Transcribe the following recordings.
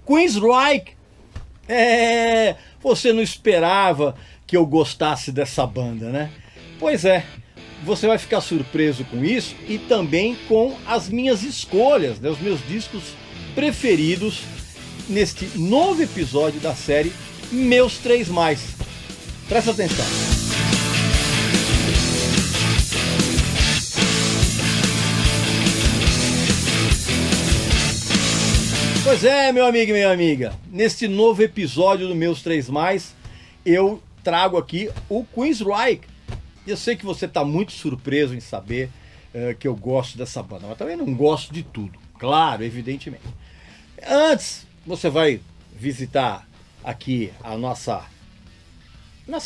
Queensryche. Você não esperava que eu gostasse dessa banda, né? Pois é, você vai ficar surpreso com isso e também com as minhas escolhas, né? Os meus discos preferidos neste novo episódio da série Meus 3 Mais. Presta atenção. Pois é, meu amigo e minha amiga, neste novo episódio do Meus 3 Mais, eu trago aqui o Queensryche. Eu sei que você está muito surpreso em saber que eu gosto dessa banda, mas também não gosto de tudo, claro, evidentemente. Antes, você vai visitar aqui a nossa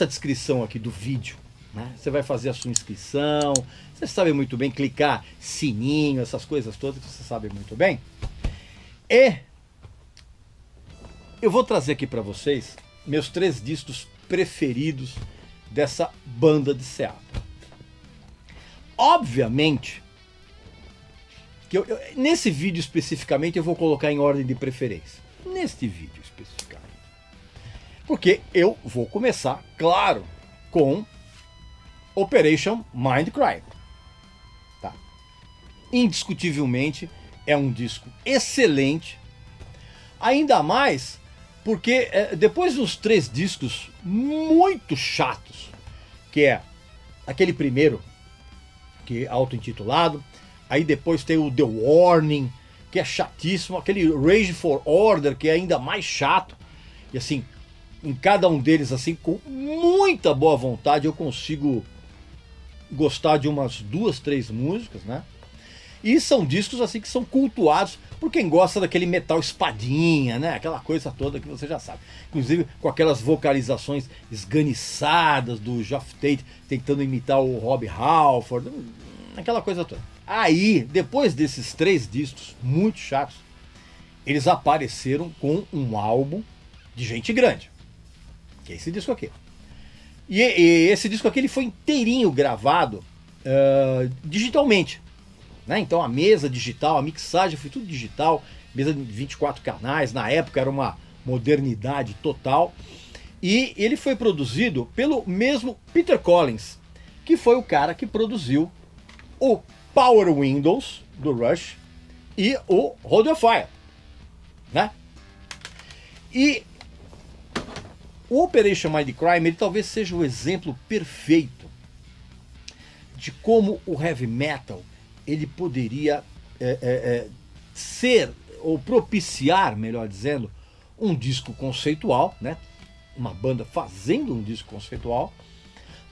descrição aqui do vídeo, né? Você vai fazer a sua inscrição, você sabe muito bem, clicar sininho, essas coisas todas que você sabe muito bem. E eu vou trazer aqui para vocês meus 3 discos preferidos dessa banda de Seattle. Obviamente que nesse vídeo especificamente eu vou colocar em ordem de preferência. Neste vídeo especificamente. Porque eu vou começar, claro, com Operation Mindcrime. Tá? Indiscutivelmente é um disco excelente. Ainda mais porque depois dos 3 discos muito chatos, que é aquele primeiro, que é auto-intitulado, aí depois tem o The Warning, que é chatíssimo, aquele Rage for Order, que é ainda mais chato, e assim, em cada um deles, assim, com muita boa vontade, eu consigo gostar de umas 2, 3 músicas, né? E são discos assim que são cultuados por quem gosta daquele metal espadinha, né? Aquela coisa toda que você já sabe. Inclusive com aquelas vocalizações esganiçadas do Geoff Tate tentando imitar o Rob Halford, aquela coisa toda. Aí, depois desses 3 discos muito chatos, eles apareceram com um álbum de gente grande, que é esse disco aqui. E esse disco aqui ele foi inteirinho gravado digitalmente. Né? Então a mesa digital, a mixagem foi tudo digital, mesa de 24 canais, na época era uma modernidade total. E ele foi produzido pelo mesmo Peter Collins, que foi o cara que produziu o Power Windows do Rush e o Hold Your Fire, né? E o Operation Mindcrime, ele talvez seja o exemplo perfeito de como o heavy metal ele poderia ser, ou propiciar, melhor dizendo, um disco conceitual, né? Uma banda fazendo um disco conceitual,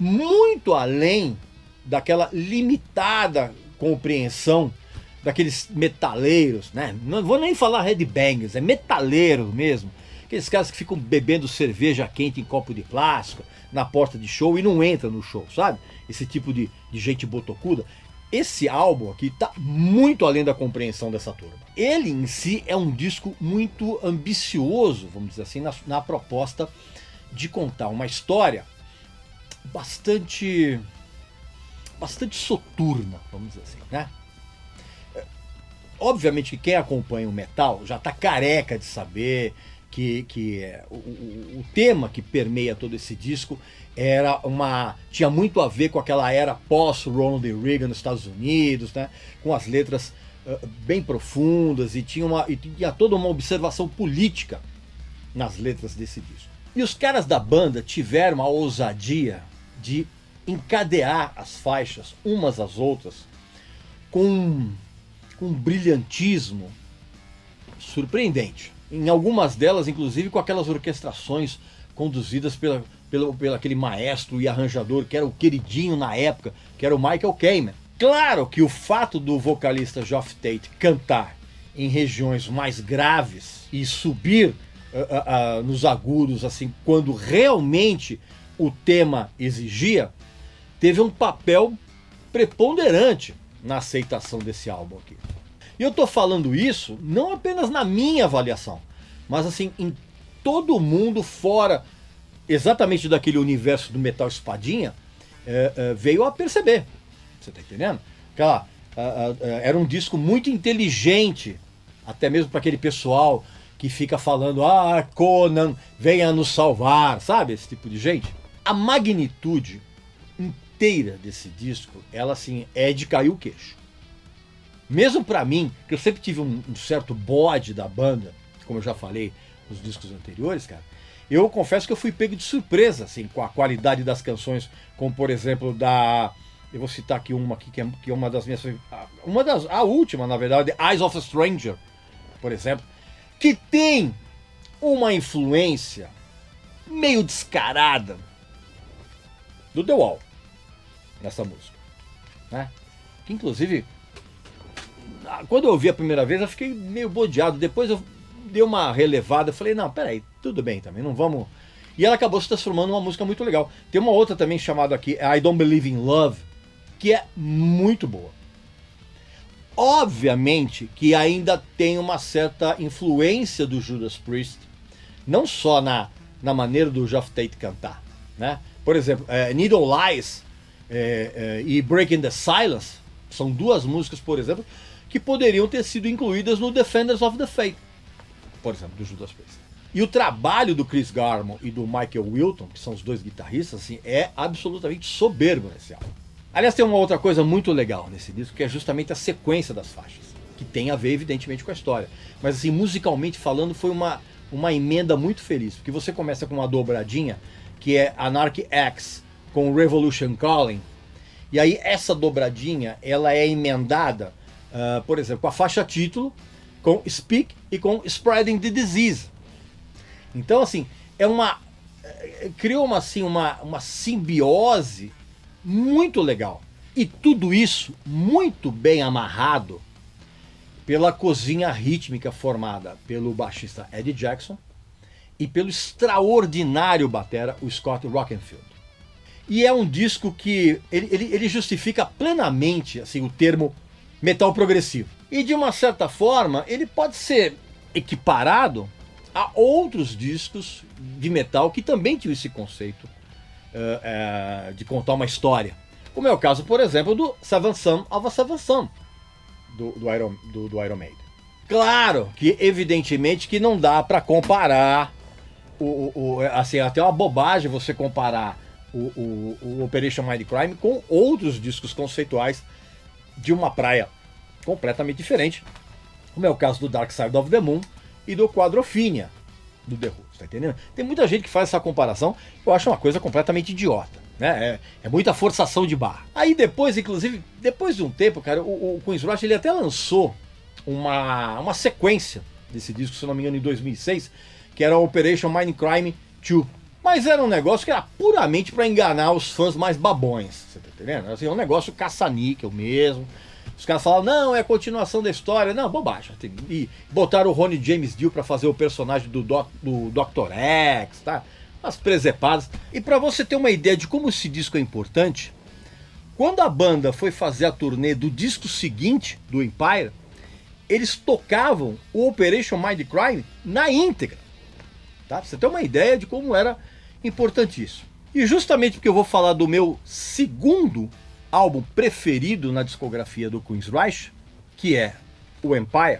muito além daquela limitada compreensão daqueles metaleiros, né? Não vou nem falar headbangers, é metaleiro mesmo. Aqueles caras que ficam bebendo cerveja quente em copo de plástico na porta de show e não entra no show, sabe? Esse tipo de gente botocuda. Esse álbum aqui está muito além da compreensão dessa turma. Ele em si é um disco muito ambicioso, vamos dizer assim, na proposta de contar uma história bastante soturna, vamos dizer assim, né? Obviamente que quem acompanha o metal já está careca de saber que o tema que permeia todo esse disco tinha muito a ver com aquela era pós-Ronald Reagan nos Estados Unidos, né? Com as letras bem profundas e tinha toda uma observação política nas letras desse disco. E os caras da banda tiveram a ousadia de encadear as faixas umas às outras com um brilhantismo surpreendente. Em algumas delas, inclusive, com aquelas orquestrações conduzidas pelo aquele maestro e arranjador que era o queridinho na época, que era o Michael Kamen. Claro que o fato do vocalista Geoff Tate cantar em regiões mais graves e subir nos agudos, assim, quando realmente o tema exigia, teve um papel preponderante na aceitação desse álbum aqui. E eu tô falando isso não apenas na minha avaliação, mas assim, em todo mundo fora exatamente daquele universo do metal espadinha, veio a perceber. Você tá entendendo? Era um disco muito inteligente, até mesmo para aquele pessoal que fica falando, Conan, venha nos salvar, sabe? Esse tipo de gente. A magnitude inteira desse disco, ela assim, é de cair o queixo. Mesmo pra mim, que eu sempre tive um certo bode da banda, como eu já falei nos discos anteriores, cara, eu confesso que eu fui pego de surpresa, assim, com a qualidade das canções, como por exemplo eu vou citar aqui uma aqui, que é uma das minhas, a última, na verdade, Eyes of a Stranger, por exemplo, que tem uma influência meio descarada do The Wall nessa música, né? Que inclusive, quando eu ouvi a primeira vez, eu fiquei meio bodeado. Depois eu dei uma relevada, eu falei, não, peraí, tudo bem também, não vamos... E ela acabou se transformando numa música muito legal. Tem uma outra também chamada aqui, I Don't Believe in Love, que é muito boa. Obviamente que ainda tem uma certa influência do Judas Priest, não só na maneira do Geoff Tate cantar, né? Por exemplo, Needle Lies e Breaking the Silence são duas músicas, por exemplo, que poderiam ter sido incluídas no Defenders of the Faith, por exemplo, do Judas Priest. E o trabalho do Chris Garmon e do Michael Wilton, que são os dois guitarristas, assim, é absolutamente soberbo nesse álbum. Aliás, tem uma outra coisa muito legal nesse disco, que é justamente a sequência das faixas, que tem a ver, evidentemente, com a história. Mas, assim, musicalmente falando, foi uma emenda muito feliz, porque você começa com uma dobradinha, que é Anarchy X com Revolution Calling, e aí essa dobradinha, ela é emendada, por exemplo, com a faixa título, com Speak e com Spreading the Disease. Então, assim, criou uma simbiose muito legal. E tudo isso muito bem amarrado pela cozinha rítmica formada pelo baixista Eddie Jackson e pelo extraordinário batera, o Scott Rockenfield. E é um disco que ele justifica plenamente assim, o termo metal progressivo. E de uma certa forma, ele pode ser equiparado a outros discos de metal que também tinham esse conceito de contar uma história. Como é o caso, por exemplo, do Seventh Son of a Seventh Son, do Iron Maiden. Claro que, evidentemente, que não dá para comparar, assim, até uma bobagem você comparar o Operation Mindcrime com outros discos conceituais de uma praia completamente diferente, como é o caso do Dark Side of the Moon e do Quadrophenia do The Who, tá entendendo? Tem muita gente que faz essa comparação, eu acho uma coisa completamente idiota, né? É muita forçação de barra. Aí depois, inclusive, depois de um tempo, cara, o Queen's Rush ele até lançou uma sequência desse disco, se não me engano, em 2006, que era Operation Mindcrime 2. Mas era um negócio que era puramente para enganar os fãs mais babões, você tá entendendo? Assim, um negócio caça-níquel mesmo. Os caras falavam, não, é a continuação da história. Não, bobagem. E botaram o Ronnie James Dio para fazer o personagem do Dr. X, tá? Umas presepadas. E para você ter uma ideia de como esse disco é importante, quando a banda foi fazer a turnê do disco seguinte, do Empire, eles tocavam o Operation Mindcrime na íntegra. Tá? Pra você ter uma ideia de como era importante isso. E justamente porque eu vou falar do meu segundo álbum preferido na discografia do Queen's Rush, que é o Empire,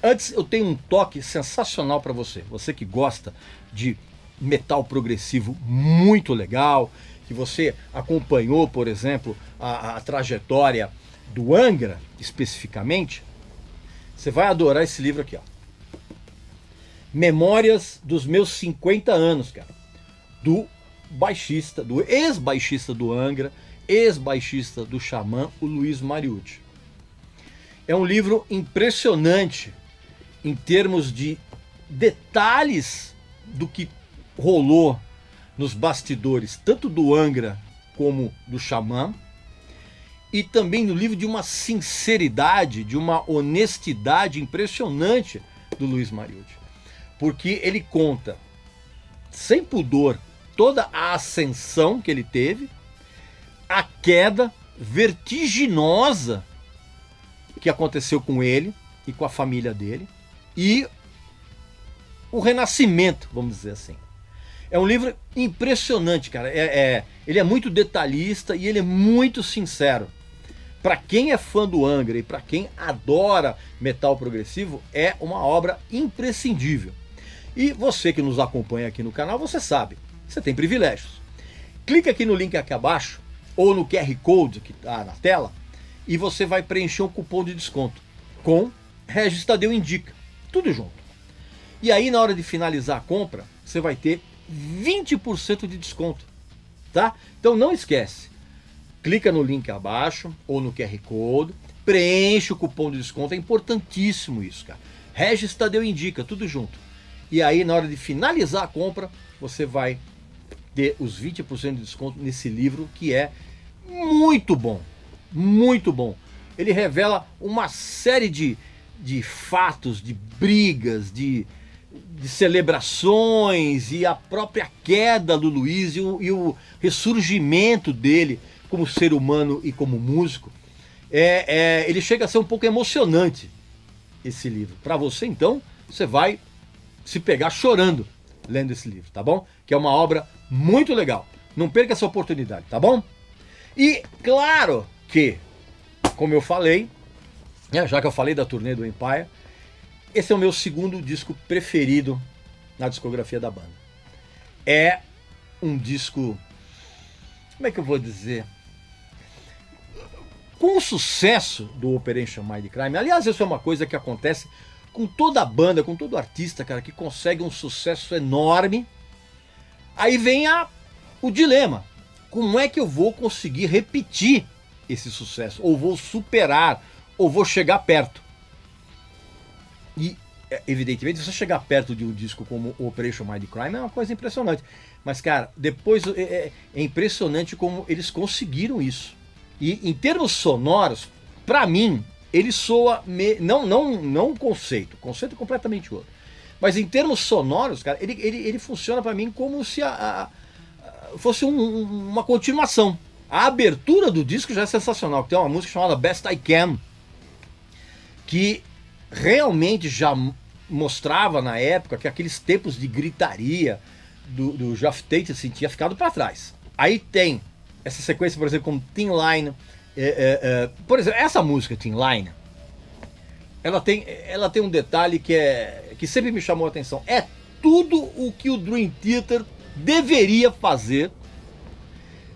antes eu tenho um toque sensacional para você. Você que gosta de metal progressivo muito legal, que você acompanhou, por exemplo, a trajetória do Angra, especificamente, você vai adorar esse livro aqui, ó. Memórias dos meus 50 anos, cara. Do baixista, do ex-baixista do Angra, ex-baixista do Xamã, o Luiz Mariucci. É um livro impressionante em termos de detalhes do que rolou nos bastidores, tanto do Angra como do Xamã, e também no livro de uma sinceridade, de uma honestidade impressionante do Luiz Mariucci. Porque ele conta, sem pudor, toda a ascensão que ele teve, a queda vertiginosa que aconteceu com ele e com a família dele, e o renascimento, vamos dizer assim. É um livro impressionante, cara. Ele é muito detalhista e ele é muito sincero. para quem é fã do Angra e para quem adora metal progressivo, é uma obra imprescindível. E você que nos acompanha aqui no canal, você sabe, você tem privilégios. Clica aqui no link aqui abaixo, ou no QR Code que está na tela, e você vai preencher um cupom de desconto com Regis Tadeu Indica, tudo junto. E aí na hora de finalizar a compra, você vai ter 20% de desconto, tá? Então não esquece, clica no link abaixo ou no QR Code, preenche o cupom de desconto, é importantíssimo isso, cara. Regis Tadeu Indica, tudo junto. E aí na hora de finalizar a compra, você vai ter os 20% de desconto nesse livro que é muito bom, muito bom. Ele revela uma série de fatos, de brigas, de celebrações e a própria queda do Luiz e o ressurgimento dele como ser humano e como músico. Ele chega a ser um pouco emocionante, esse livro. Para você, então, você vai se pegar chorando lendo esse livro, tá bom? Que é uma obra muito legal. Não perca essa oportunidade, tá bom? E claro que, como eu falei, já que eu falei da turnê do Empire, esse é o meu segundo disco preferido na discografia da banda. É um disco, como é que eu vou dizer? Com o sucesso do Operation Mindcrime, aliás, isso é uma coisa que acontece com toda a banda, com todo artista, cara, que consegue um sucesso enorme. Aí vem o dilema. Como é que eu vou conseguir repetir esse sucesso? Ou vou superar? Ou vou chegar perto? E, evidentemente, se você chegar perto de um disco como Operation Mindcrime é uma coisa impressionante. Mas, cara, depois é impressionante como eles conseguiram isso. E em termos sonoros, pra mim, ele soa... Não um conceito. Conceito é completamente outro. Mas em termos sonoros, cara, ele funciona pra mim como se fosse uma continuação. A abertura do disco já é sensacional. Tem uma música chamada Best I Can, que realmente já mostrava na época que aqueles tempos de gritaria do Geoff Tate assim, tinha ficado para trás. Aí tem essa sequência, por exemplo, como Thin Line. Por exemplo, essa música Thin Line, ela tem um detalhe que sempre me chamou a atenção. É tudo o que o Dream Theater deveria fazer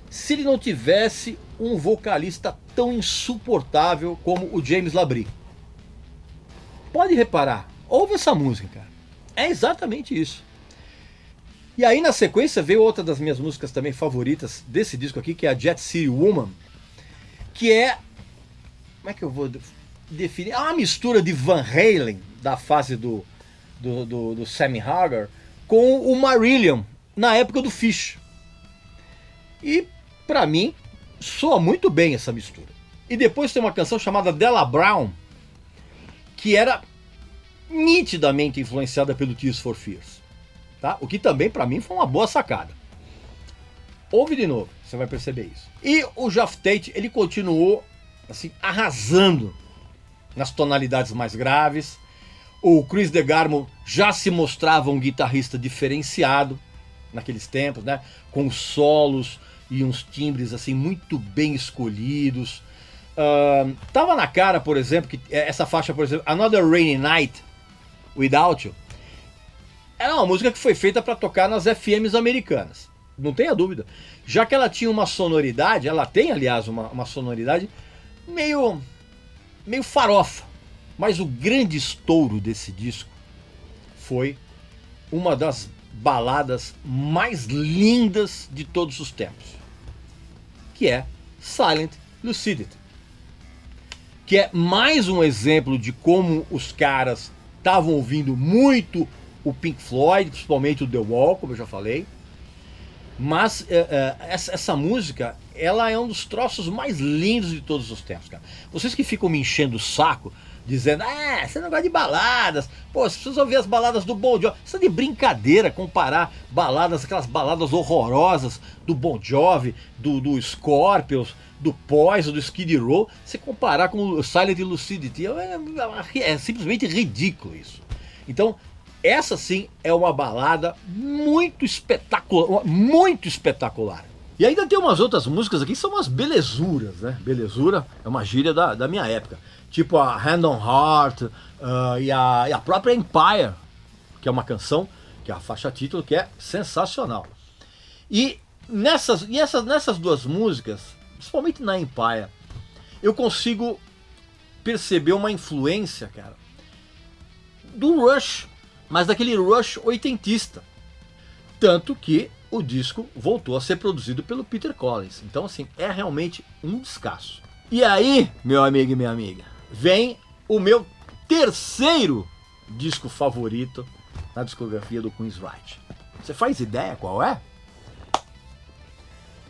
se ele não tivesse um vocalista tão insuportável como o James Labrie. Pode reparar, ouve essa música, cara. É exatamente isso. E aí na sequência veio outra das minhas músicas também favoritas desse disco aqui, que é a Jet City Woman, que é... Como é que eu vou definir? É uma mistura de Van Halen, da fase do Sammy Hagar, com o Marillion, na época do Phish. E, pra mim, soa muito bem essa mistura. E depois tem uma canção chamada Della Brown, que era nitidamente influenciada pelo Tears for Fears, tá? O que também pra mim foi uma boa sacada. Ouve de novo, você vai perceber isso. E o Geoff Tate, ele continuou assim arrasando nas tonalidades mais graves. O Chris DeGarmo já se mostrava um guitarrista diferenciado naqueles tempos, né? Com solos e uns timbres assim muito bem escolhidos. Tava na cara, por exemplo, que essa faixa, por exemplo, Another Rainy Night Without You, era uma música que foi feita para tocar nas FMs americanas, não tenha dúvida, já que ela tinha uma sonoridade, ela tem aliás uma sonoridade meio farofa, mas o grande estouro desse disco foi uma das baladas mais lindas de todos os tempos, que é Silent Lucidity, que é mais um exemplo de como os caras estavam ouvindo muito o Pink Floyd, principalmente o The Wall, como eu já falei. Mas essa música, ela é um dos troços mais lindos de todos os tempos, cara. Vocês que ficam me enchendo o saco, dizendo, você não gosta de baladas, pô, você precisa ouvir as baladas do Bon Jovi. Isso é de brincadeira comparar baladas, aquelas baladas horrorosas do Bon Jovi, do Scorpions, do Poison, do Skid Row, você comparar com o Silent Lucidity, é simplesmente ridículo isso. Então, essa sim é uma balada muito espetacular, muito espetacular. E ainda tem umas outras músicas aqui que são umas belezuras, né? Belezura é uma gíria da minha época. Tipo a Hand on Heart e a própria Empire, que é uma canção, que é a faixa título, que é sensacional. E nessas duas músicas, principalmente na Empire, eu consigo perceber uma influência, cara, do Rush, mas daquele Rush oitentista. Tanto que o disco voltou a ser produzido pelo Peter Collins. Então, assim, é realmente um descasso. E aí, meu amigo e minha amiga, vem o meu terceiro disco favorito na discografia do Queensryche. Você faz ideia qual é?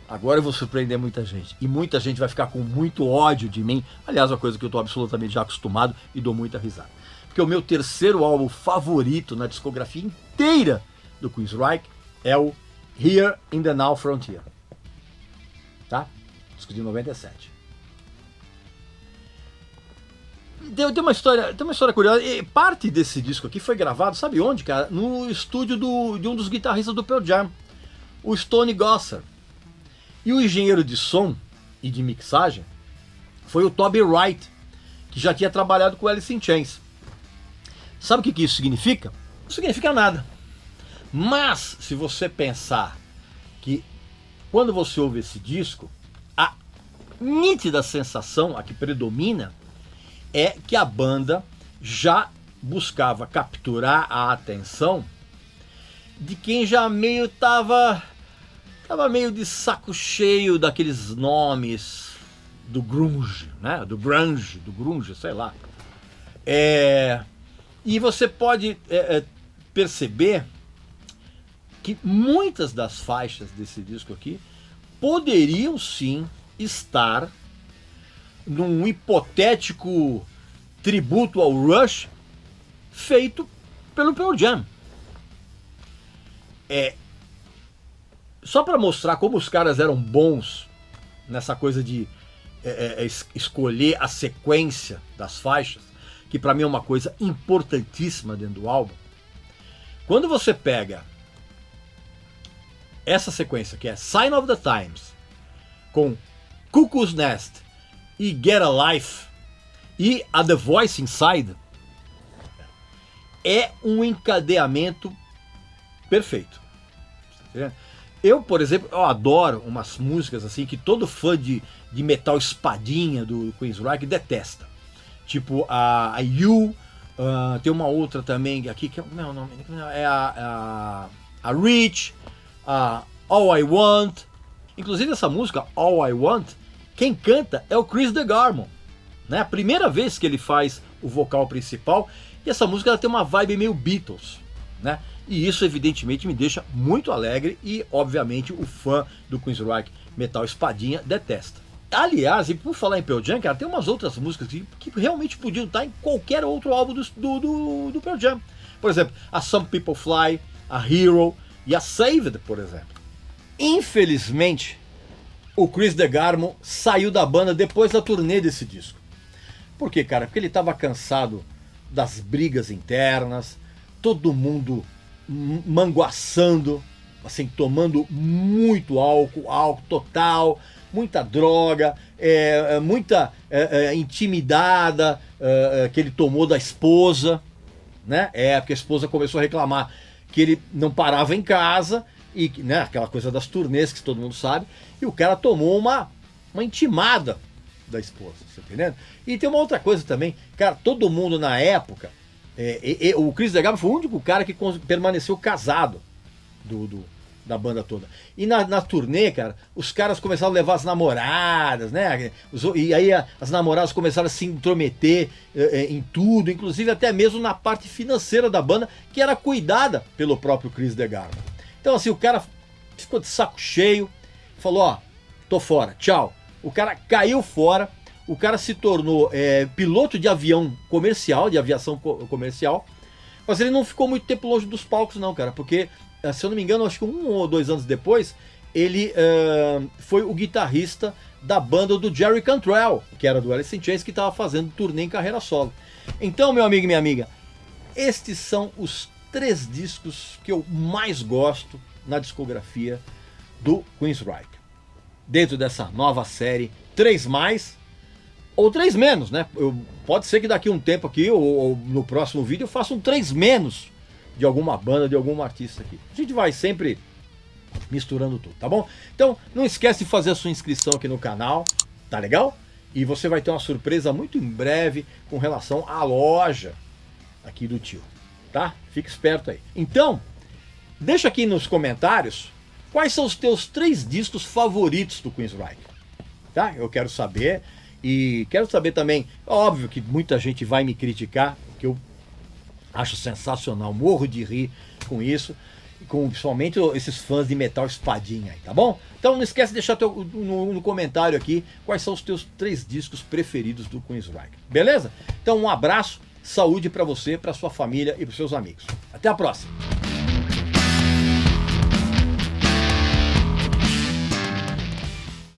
Agora eu vou surpreender muita gente. E muita gente vai ficar com muito ódio de mim. Aliás, uma coisa que eu estou absolutamente já acostumado e dou muita risada. Porque o meu terceiro álbum favorito na discografia inteira do Queensryche é o Here in the Now Frontier. Tá? Disco de 97. Tem uma história curiosa. E parte desse disco aqui foi gravado, sabe onde, cara? No estúdio de um dos guitarristas do Pearl Jam, o Stone Gossard. E o engenheiro de som e de mixagem foi o Toby Wright, que já tinha trabalhado com Alice in Chains. Sabe o que isso significa? Não significa nada. Mas, se você pensar que quando você ouve esse disco, a nítida sensação, a que predomina, é que a banda já buscava capturar a atenção de quem já meio tava meio de saco cheio daqueles nomes do grunge, né? Do grunge, sei lá. E você pode perceber que muitas das faixas desse disco aqui poderiam sim estar num hipotético tributo ao Rush feito pelo Pearl Jam. Só para mostrar como os caras eram bons nessa coisa de escolher a sequência das faixas, que para mim é uma coisa importantíssima dentro do álbum. Quando você pega essa sequência, que é Sign of the Times, com Cuckoo's Nest e Get a Life e a The Voice Inside, é um encadeamento perfeito. Eu, por exemplo, eu adoro umas músicas assim que todo fã de metal espadinha do Queensryche detesta. Tipo a You, tem uma outra também aqui que é o nome, é a Reach, a All I Want. Inclusive essa música All I Want, quem canta é o Chris DeGarmo, né? A primeira vez que ele faz o vocal principal, e essa música ela tem uma vibe meio Beatles, né? E isso evidentemente me deixa muito alegre e obviamente o fã do Queensryche metal espadinha detesta. Aliás, e por falar em Pearl Jam, cara, tem umas outras músicas que realmente podiam estar em qualquer outro álbum do Pearl Jam. Por exemplo, a Some People Fly, a Hero e a Saved, por exemplo. Infelizmente, o Chris DeGarmo saiu da banda depois da turnê desse disco. Por quê, cara? Porque ele estava cansado das brigas internas, todo mundo manguaçando, assim, tomando muito álcool total, muita droga, muita intimidada que ele tomou da esposa, né? Porque a esposa começou a reclamar que ele não parava em casa, e né, aquela coisa das turnês que todo mundo sabe, e o cara tomou uma intimada da esposa, você tá entendendo? E tem uma outra coisa também, cara, todo mundo na época, o Chris DeGarmo foi o único cara que permaneceu casado da banda toda. E na turnê, cara, os caras começaram a levar as namoradas, né? E aí as namoradas começaram a se intrometer em tudo, inclusive até mesmo na parte financeira da banda, que era cuidada pelo próprio Chris DeGarmo. Então assim, o cara ficou de saco cheio, falou, ó, tô fora, tchau. O cara caiu fora, o cara se tornou piloto de avião comercial, de aviação comercial, mas ele não ficou muito tempo longe dos palcos não, cara, porque, se eu não me engano, acho que 1 ou 2 anos depois, ele foi o guitarrista da banda do Jerry Cantrell, que era do Alice in Chains, que estava fazendo turnê em carreira solo. Então, meu amigo e minha amiga, estes são os 3 discos que eu mais gosto na discografia do Queensryche. dentro dessa nova série 3 mais ou 3 menos, né? Pode ser que daqui a um tempo aqui, ou no próximo vídeo, eu faça um 3 menos de alguma banda, de algum artista aqui. A gente vai sempre misturando tudo, tá bom? Então, não esquece de fazer a sua inscrição aqui no canal, tá legal? E você vai ter uma surpresa muito em breve com relação à loja aqui do tio, tá? Fica esperto aí. Então, deixa aqui nos comentários quais são os teus 3 discos favoritos do Queensryche, tá? Eu quero saber. E quero saber também, óbvio que muita gente vai me criticar, que eu acho sensacional, morro de rir com isso, principalmente esses fãs de metal espadinha aí, tá bom? Então não esquece de deixar no comentário aqui quais são os teus 3 discos preferidos do Queensryche, beleza? Então um abraço, saúde para você, para sua família e para seus amigos. Até a próxima!